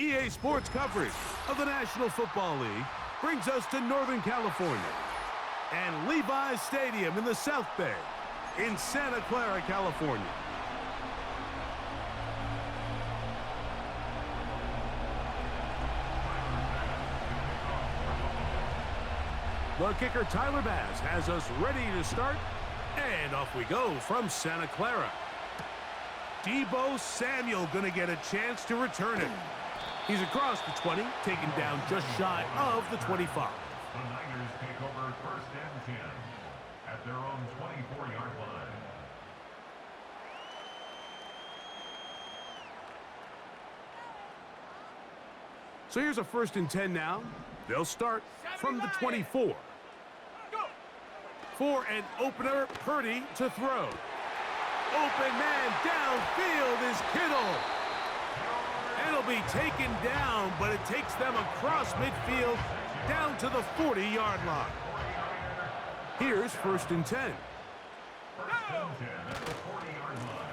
EA Sports coverage of the National Football League brings us to Northern California and Levi's Stadium in the South Bay in Santa Clara, California. The kicker, Tyler Bass, has us ready to start, and off we go from Santa Clara. Deebo Samuel going to get a chance to return it. He's across the 20, taken down just shy of the 25. The Niners take over 1st and 10 at their own 24-yard line. So here's a 1st and 10 now. They'll start from the 24. For an opener, Purdy to throw. Open man downfield is Kittle. It'll be taken down, but it takes them across midfield down to the 40-yard line. Here's 1st and 10.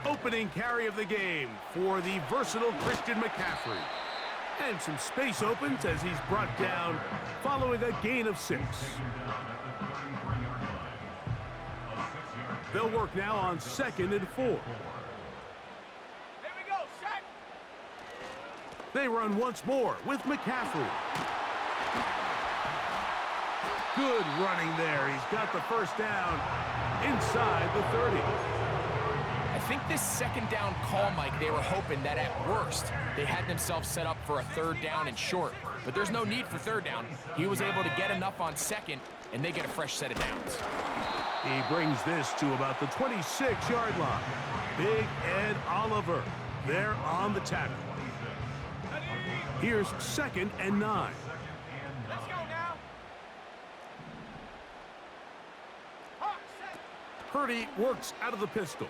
Opening carry of the game for the versatile Christian McCaffrey. And some space opens as he's brought down following a gain of 6. They'll work now on 2nd and 4. They run once more with McCaffrey. Good running there. He's got the 1st down inside the 30. I think this 2nd down call, Mike, they were hoping that at worst they had themselves set up for a 3rd down and short. But there's no need for 3rd down. He was able to get enough on 2nd, and they get a fresh set of downs. He brings this to about the 26-yard line. Big Ed Oliver there on the tackle. Here's 2nd and 9. Let's go now. Purdy works out of the pistol.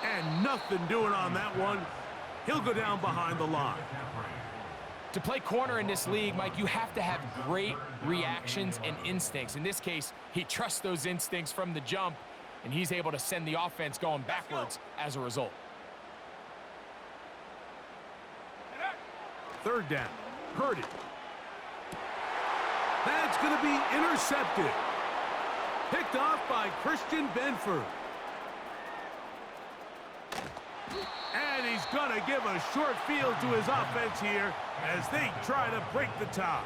And nothing doing on that one. He'll go down behind the line. To play corner in this league, Mike, you have to have great reactions and instincts. In this case, he trusts those instincts from the jump, and he's able to send the offense going backwards as a result. 3rd down. Purdy. That's going to be intercepted. Picked off by Christian Benford. And he's going to give a short field to his offense here as they try to break the tie.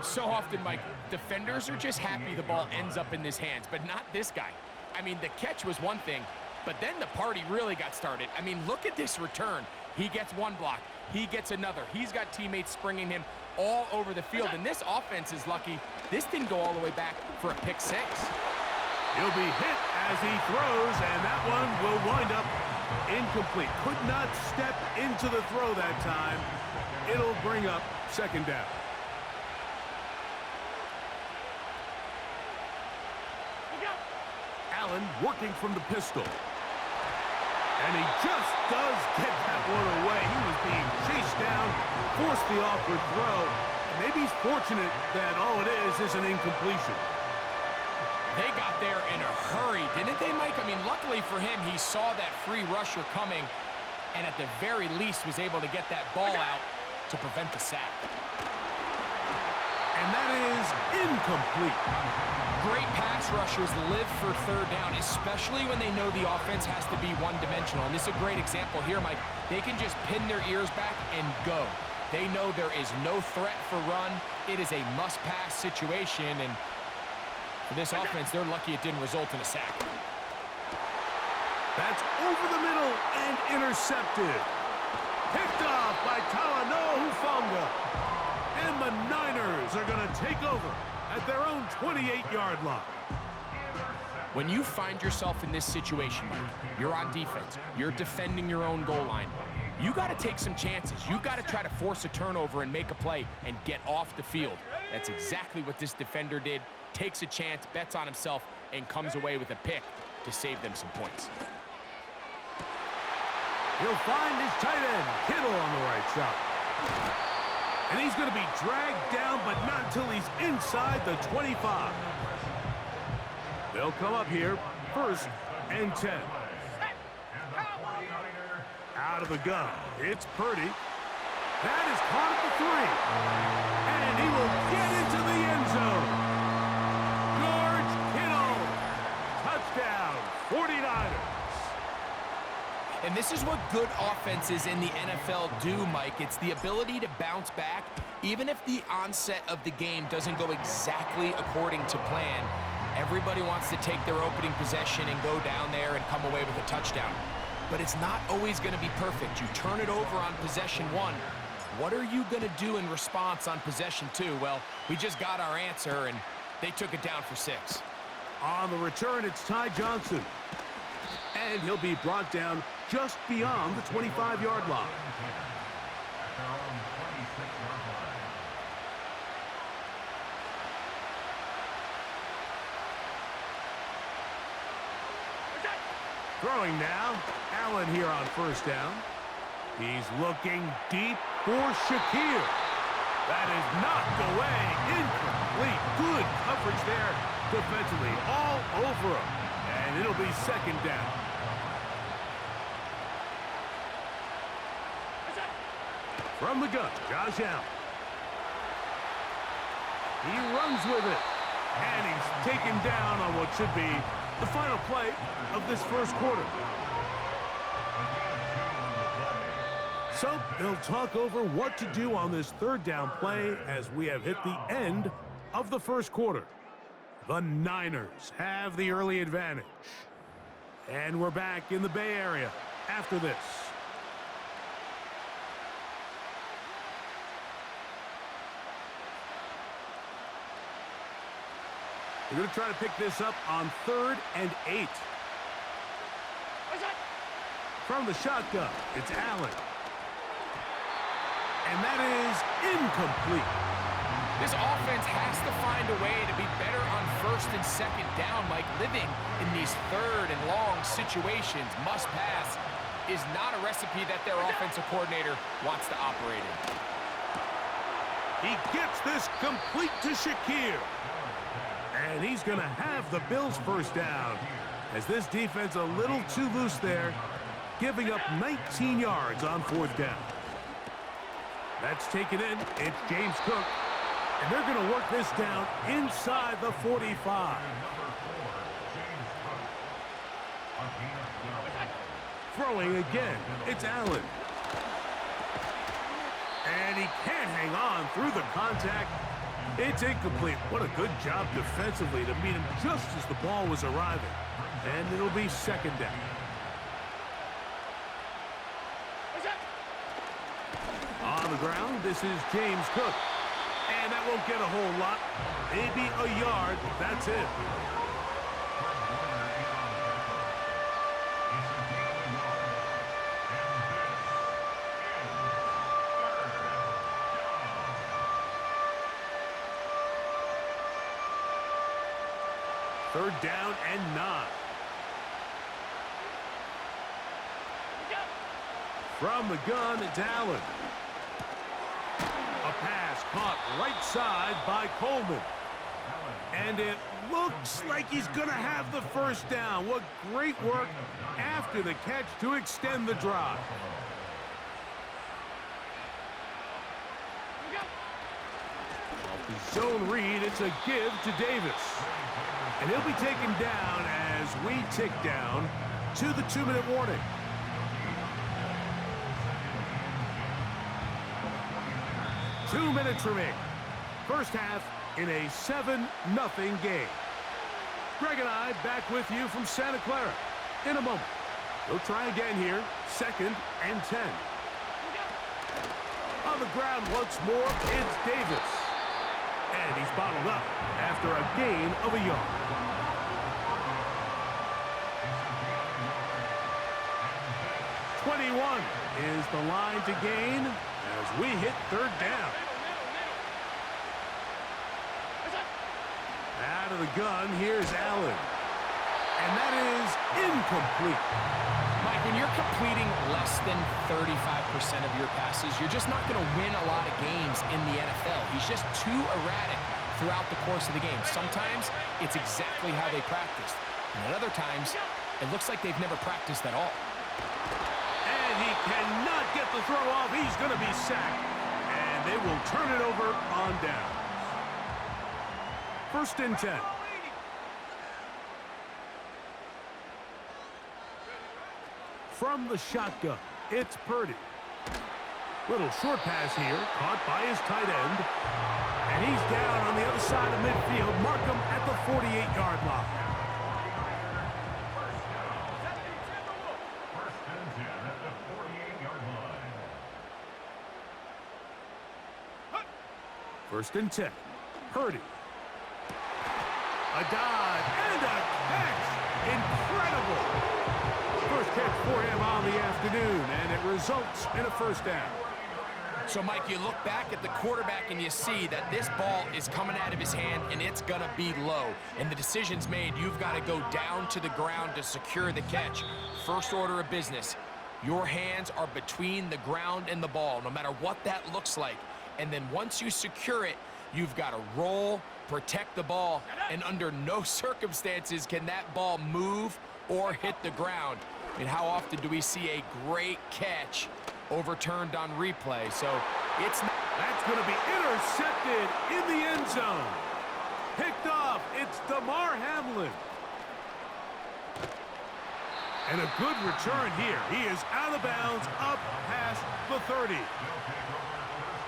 So often, Mike, defenders are just happy the ball ends up in his hands, but not this guy. I mean, the catch was one thing, but then the party really got started. I mean, look at this return. He gets one block. He gets another. He's got teammates springing him all over the field, and this offense is lucky. This didn't go all the way back for a pick 6. He'll be hit as he throws, and that one will wind up incomplete. Could not step into the throw that time. It'll bring up 2nd down. Allen working from the pistol. And he just does get that one away. He was being chased down, forced the awkward throw. And maybe he's fortunate that all it is an incompletion. They got there in a hurry, didn't they, Mike? I mean, luckily for him, he saw that free rusher coming and at the very least was able to get that ball out to prevent the sack. And that is incomplete. Great pass rushers live for 3rd down, especially when they know the offense has to be one-dimensional. And this is a great example here, Mike. They can just pin their ears back and go. They know there is no threat for run. It is a must-pass situation, and for this offense, they're lucky it didn't result in a sack. That's over the middle and intercepted. Picked off by Talanoa Hufanga. And the Niners are going to take over at their own 28-yard line. When you find yourself in this situation, Mike, you're on defense, you're defending your own goal line, you got to take some chances. You got to try to force a turnover and make a play and get off the field. That's exactly what this defender did. Takes a chance, bets on himself, and comes away with a pick to save them some points. He'll find his tight end, Kittle, on the right side. And he's going to be dragged down, but not until he's inside the 25. They'll come up here, 1st and 10. Out of the gun, it's Purdy. That is caught at the 3. And he will get into the end zone. George Kittle, touchdown, 49ers. And this is what good offenses in the NFL do, Mike. It's the ability to bounce back, even if the onset of the game doesn't go exactly according to plan. Everybody wants to take their opening possession and go down there and come away with a touchdown. But it's not always going to be perfect. You turn it over on possession 1. What are you going to do in response on possession 2? Well, we just got our answer, and they took it down for 6. On the return, it's Ty Johnson. And he'll be brought down just beyond the 25-yard line. Throwing now, Allen here on 1st down. He's looking deep for Shakir. That is knocked away, incomplete. Good coverage there defensively, all over him. And it'll be 2nd down. From the gun, Josh Allen. He runs with it. And he's taken down on what should be the final play of this 1st quarter. So they'll talk over what to do on this 3rd down play as we have hit the end of the 1st quarter. The Niners have the early advantage. And we're back in the Bay Area after this. We're going to try to pick this up on 3rd and 8. From the shotgun, it's Allen. And that is incomplete. This offense has to find a way to be better on 1st and 2nd down, Mike. Living in these 3rd and long situations, must pass, is not a recipe that their offensive coordinator wants to operate in. He gets this complete to Shakir. And he's going to have the Bills' 1st down, as this defense a little too loose there, giving up 19 yards on 4th down. That's taken in. It's James Cook. And they're going to work this down inside the 45. Throwing again. It's Allen. And he can't hang on through the contact. It's incomplete. What a good job defensively to meet him just as the ball was arriving. And it'll be 2nd down. On the ground, this is James Cook. And that won't get a whole lot. Maybe a yard. That's it. Third down and 9. From the gun, it's Allen. A pass caught right side by Coleman. And it looks like he's going to have the 1st down. What great work after the catch to extend the drive. Off the zone read, it's a give to Davis. And he'll be taken down as we tick down to the 2-minute warning. Two minutes remaining. First half in a 7-0 game. Greg and I back with you from Santa Clara in a moment. We'll try again here. 2nd and 10. On the ground once more, it's Davis. And he's bottled up after a gain of a yard. 21 is the line to gain as we hit third down. Out of the gun, here's Allen. And that is incomplete. Mike, when you're completing less than 35% of your passes, you're just not going to win a lot of games in the NFL. He's just too erratic throughout the course of the game. Sometimes it's exactly how they practiced. And at other times, it looks like they've never practiced at all. And he cannot get the throw off. He's going to be sacked. And they will turn it over on down. 1st and 10. From the shotgun, it's Purdy. Little short pass here, caught by his tight end. And he's down on the other side of midfield. Mark him at the 48-yard line. First and 10 at the 48-yard line. 1st and 10. Purdy. A dive and a catch. Incredible. First catch for him on the afternoon, and it results in a 1st down. So, Mike, you look back at the quarterback and you see that this ball is coming out of his hand and it's going to be low. And the decision's made. You've got to go down to the ground to secure the catch. First order of business. Your hands are between the ground and the ball, no matter what that looks like. And then once you secure it, you've got to roll, protect the ball, and under no circumstances can that ball move or hit the ground. I mean, how often do we see a great catch overturned on replay? So it's not. That's going to be intercepted in the end zone. Picked off. It's DeMar Hamlin. And a good return here. He is out of bounds up past the 30.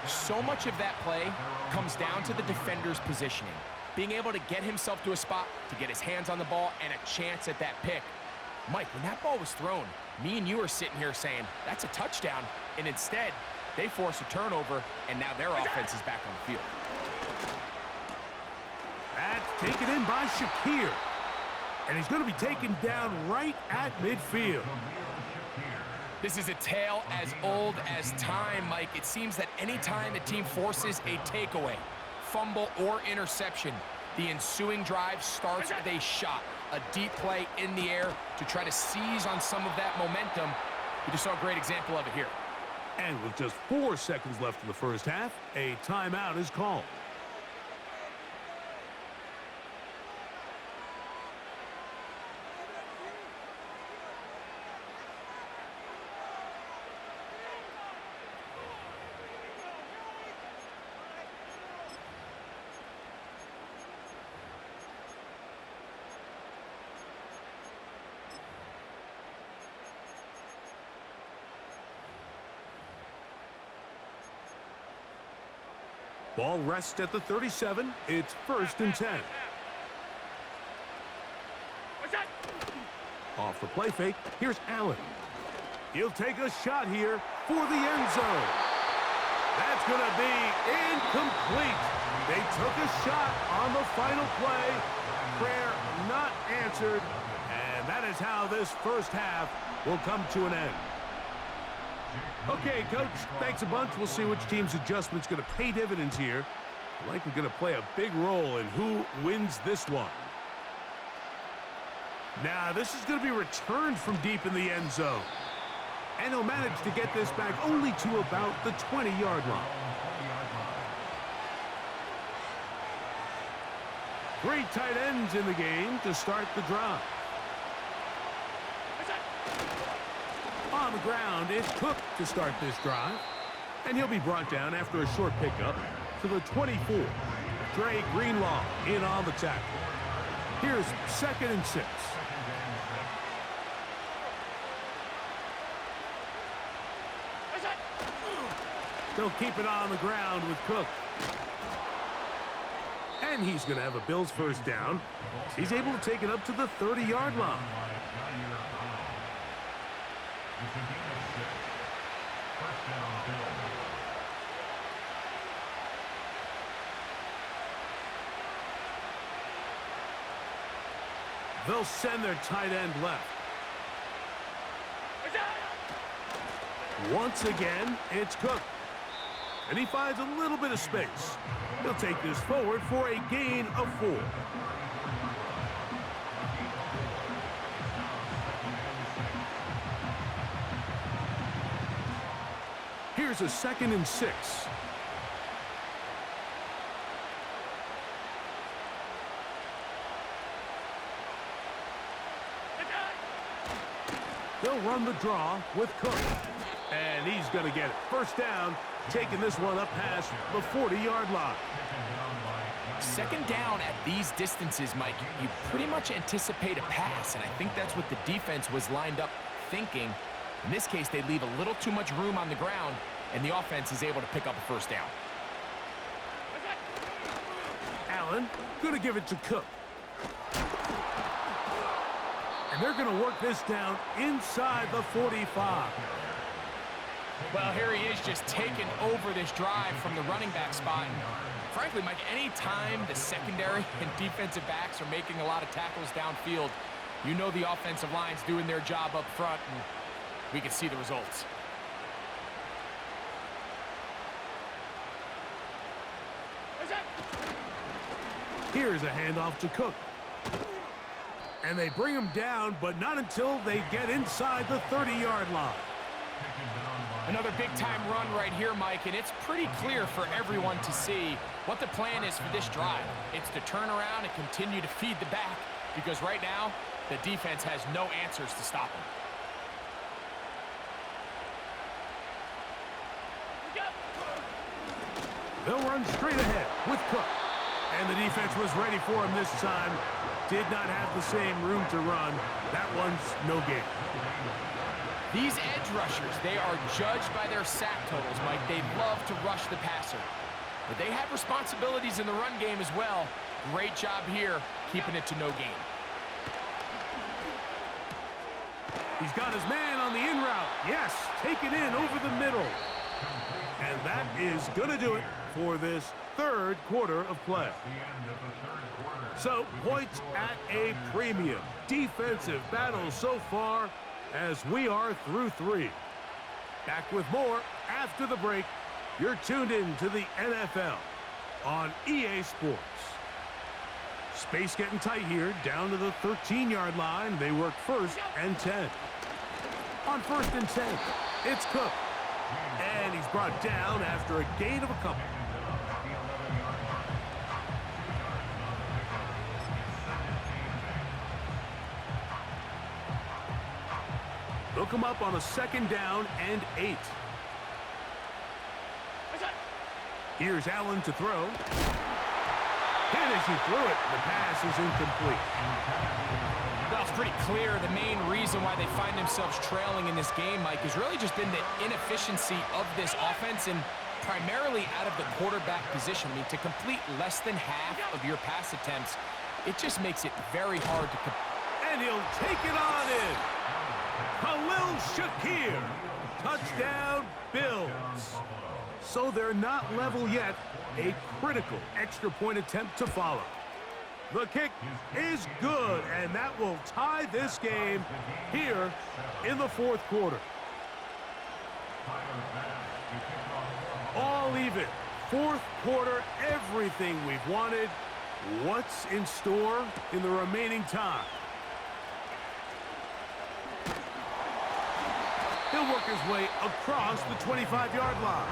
So much of that play comes down to the defender's positioning. Being able to get himself to a spot, to get his hands on the ball, and a chance at that pick. Mike, when that ball was thrown, me and you are sitting here saying, that's a touchdown. And instead, they force a turnover, and now their offense is back on the field. That's taken in by Shakir. And he's going to be taken down right at midfield. This is a tale as old as time, Mike. It seems that any time a team forces a takeaway, fumble, or interception, the ensuing drive starts with a shot, a deep play in the air to try to seize on some of that momentum. We just saw a great example of it here. And with just 4 seconds left in the first half, a timeout is called. Ball rests at the 37. It's 1st and 10. Off the play fake, here's Allen. He'll take a shot here for the end zone. That's going to be incomplete. They took a shot on the final play. Prayer not answered. And that is how this first half will come to an end. Okay, Coach, thanks a bunch. We'll see which team's adjustment's going to pay dividends here. Likely going to play a big role in who wins this one. Now, this is going to be returned from deep in the end zone. And he'll manage to get this back only to about the 20-yard line. Great tight ends in the game to start the drive. On the ground, it's Cook to start this drive. And he'll be brought down after a short pickup to the 24. Dre Greenlaw in on the tackle. Here's 2nd and 6. They'll keep it on the ground with Cook. And he's going to have a Bills first down. He's able to take it up to the 30-yard line. They'll send their tight end left. Once again, it's Cook. And he finds a little bit of space. He'll take this forward for a gain of 4. Here's a 2nd and 6. They'll run the draw with Cook. And he's going to get it. First down, taking this one up past the 40-yard line. 2nd down at these distances, Mike, you pretty much anticipate a pass, and I think that's what the defense was lined up thinking. In this case, they leave a little too much room on the ground, and the offense is able to pick up a first down. Allen going to give it to Cook. And they're going to work this down inside the 45. Well, here he is just taking over this drive from the running back spot. And frankly, Mike, any time the secondary and defensive backs are making a lot of tackles downfield, you know the offensive line's doing their job up front, and we can see the results. Here's a handoff to Cook. And they bring him down, but not until they get inside the 30-yard line. Another big-time run right here, Mike, and it's pretty clear for everyone to see what the plan is for this drive. It's to turn around and continue to feed the back, because right now, the defense has no answers to stop him. They'll run straight ahead with Cook. And the defense was ready for him this time. Did not have the same room to run. That one's no gain. These edge rushers, they are judged by their sack totals, Mike. They love to rush the passer. But they have responsibilities in the run game as well. Great job here, keeping it to no gain. He's got his man on the in route. Yes, take it in over the middle. And that is going to do it for this 3rd quarter of play. So, points at a premium. Defensive battle so far as we are through 3. Back with more after the break. You're tuned in to the NFL on EA Sports. Space getting tight here, down to the 13-yard line. They work 1st and 10. On 1st and 10, it's Cook. And he's brought down after a gain of a couple. They'll come up on a 2nd down and 8. Here's Allen to throw. And as he threw it, the pass is incomplete. Well, it's pretty clear the main reason why they find themselves trailing in this game, Mike, has really just been the inefficiency of this offense and primarily out of the quarterback position. I mean, to complete less than half of your pass attempts, it just makes it very hard to and he'll take it on in. Khalil Shakir. Touchdown, Bills. So they're not level yet. A critical extra point attempt to follow. The kick is good, and that will tie this game here in the 4th quarter. All even. 4th quarter, everything we've wanted. What's in store in the remaining time? He'll work his way across the 25-yard line.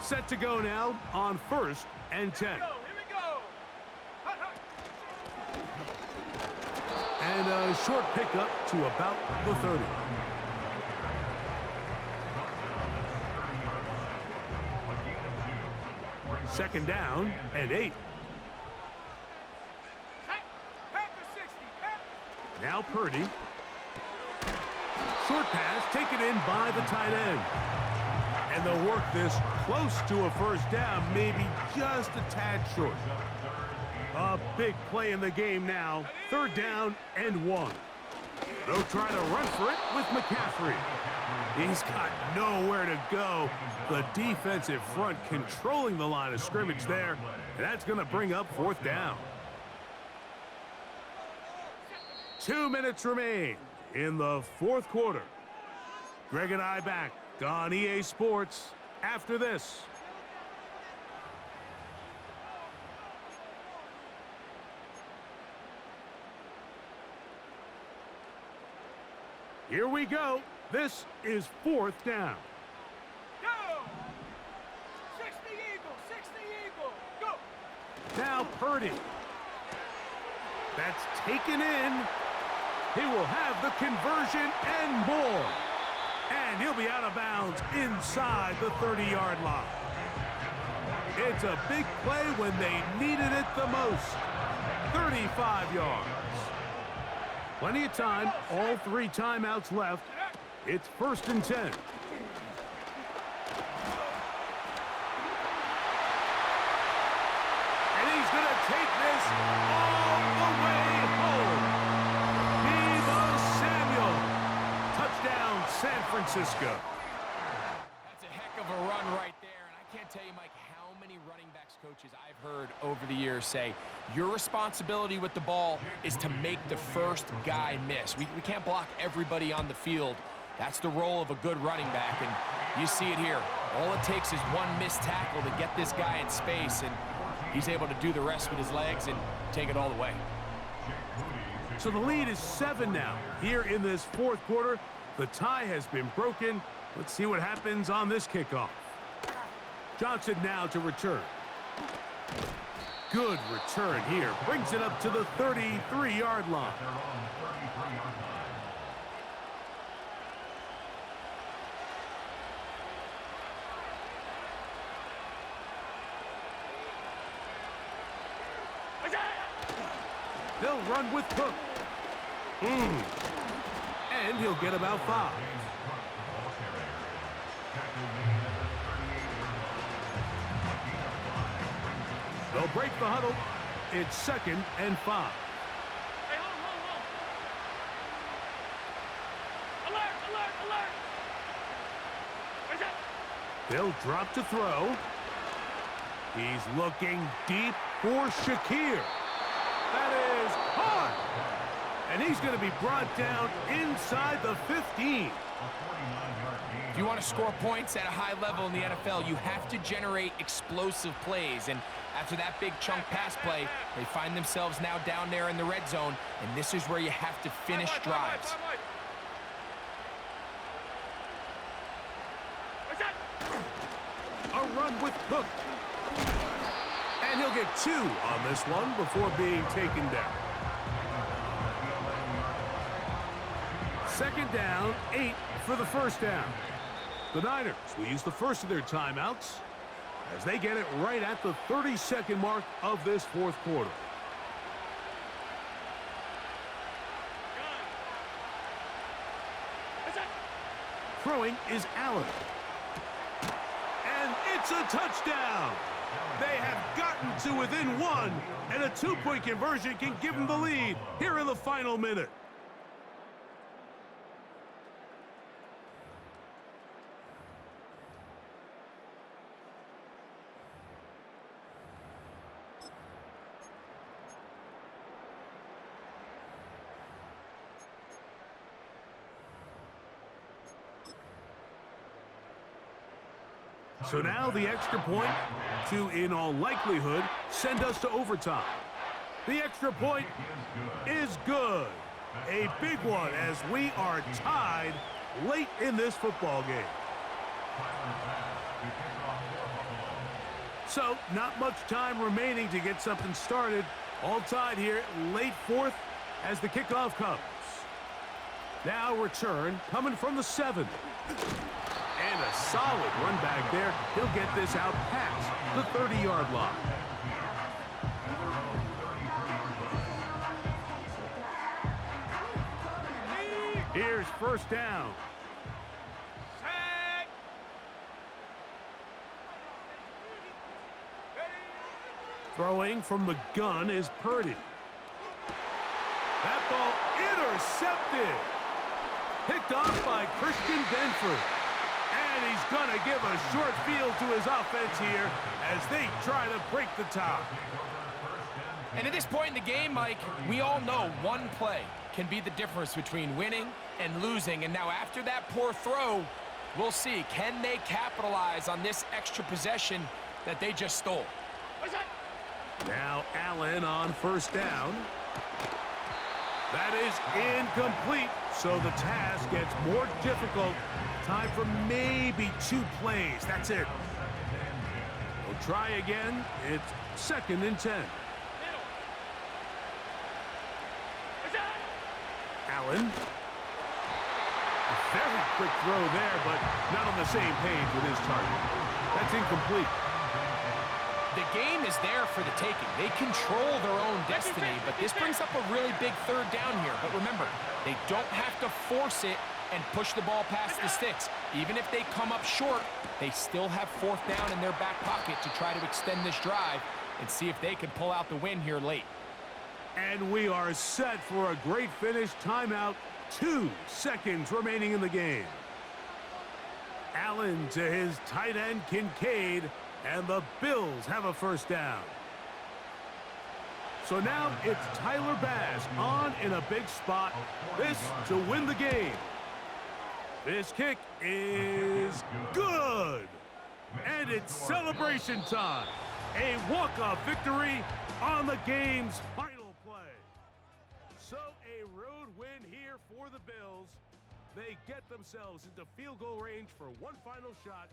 Set to go now on 1st and 10. Here we go. And a short pickup to about the 30. Second down and 8. Now Purdy. Short pass taken in by the tight end. And they'll work this close to a first down, maybe just a tad short. A big play in the game now. 3rd down and 1. They'll try to run for it with McCaffrey. He's got nowhere to go. The defensive front controlling the line of scrimmage there. And that's going to bring up 4th down. 2 minutes remain in the fourth quarter. Greg and I back on EA Sports after this. Here we go. This is fourth down. Go! 60 Eagle, 60 Eagle, go! Now Purdy. That's taken in. He will have the conversion and more. And he'll be out of bounds inside the 30-yard line. It's a big play when they needed it the most. 35 yards. Plenty of time. All 3 timeouts left. It's 1st and 10. And he's going to take this all the way home. Deebo Samuel. Touchdown, San Francisco. That's a heck of a run right there. And I can't tell you, Mike, how many running backs coaches I've heard over the years say, your responsibility with the ball is to make the first guy miss. We can't block everybody on the field. That's the role of a good running back, and you see it here. All it takes is one missed tackle to get this guy in space, and he's able to do the rest with his legs and take it all the way. So the lead is 7 now. Here in this fourth quarter, the tie has been broken. Let's see what happens on this kickoff. Johnson now to return. Good return here. Brings it up to the 33-yard line. They'll run with Cook. And he'll get about 5. They'll break the huddle. It's 2nd and 5. Hey, hold. Alert, alert, alert! Where's that? They'll drop to throw. He's looking deep for Shakir. That is hard. And he's going to be brought down inside the 15. If you want to score points at a high level in the NFL, you have to generate explosive plays. And after that big chunk pass play, they find themselves now down there in the red zone, and this is where you have to finish drives. A run with Cook. And he'll get 2 on this one before being taken down. 2nd down, 8 for the first down. The Niners will use the first of their timeouts as they get it right at the 30-second mark of this fourth quarter. Throwing is Allen. And it's a touchdown. They have gotten to within 1, and a 2-point conversion can give them the lead here in the final minute. So now the extra point to, in all likelihood, send us to overtime. The extra point is good. A big one as we are tied late in this football game. So not much time remaining to get something started. All tied here, late fourth as the kickoff comes. Now return coming from the 7. And a solid run back there. He'll get this out past the 30-yard line. Here's first down. Throwing from the gun is Purdy. That ball intercepted. Picked off by Christian Benford. And he's going to give a short field to his offense here as they try to break the tie. And at this point in the game, Mike, we all know one play can be the difference between winning and losing. And now after that poor throw, we'll see, can they capitalize on this extra possession that they just stole? Now Allen on first down. That is incomplete, so the task gets more difficult. Time for maybe 2 plays. That's it. We'll try again. It's 2nd and 10. Allen. A very quick throw there, but not on the same page with his target. That's incomplete. The game is there for the taking. They control their own destiny, but this brings up a really big 3rd down here. But remember, they don't have to force it and push the ball past the sticks. Even if they come up short, they still have 4th down in their back pocket to try to extend this drive and see if they can pull out the win here late. And we are set for a great finish. Timeout. 2 seconds remaining in the game. Allen to his tight end, Kincaid, and the Bills have a 1st down. So now it's Tyler Bass on in a big spot. This to win the game. This kick is good. And it's celebration time. A walk-off victory on the game's final play. So a road win here for the Bills. They get themselves into field goal range for one final shot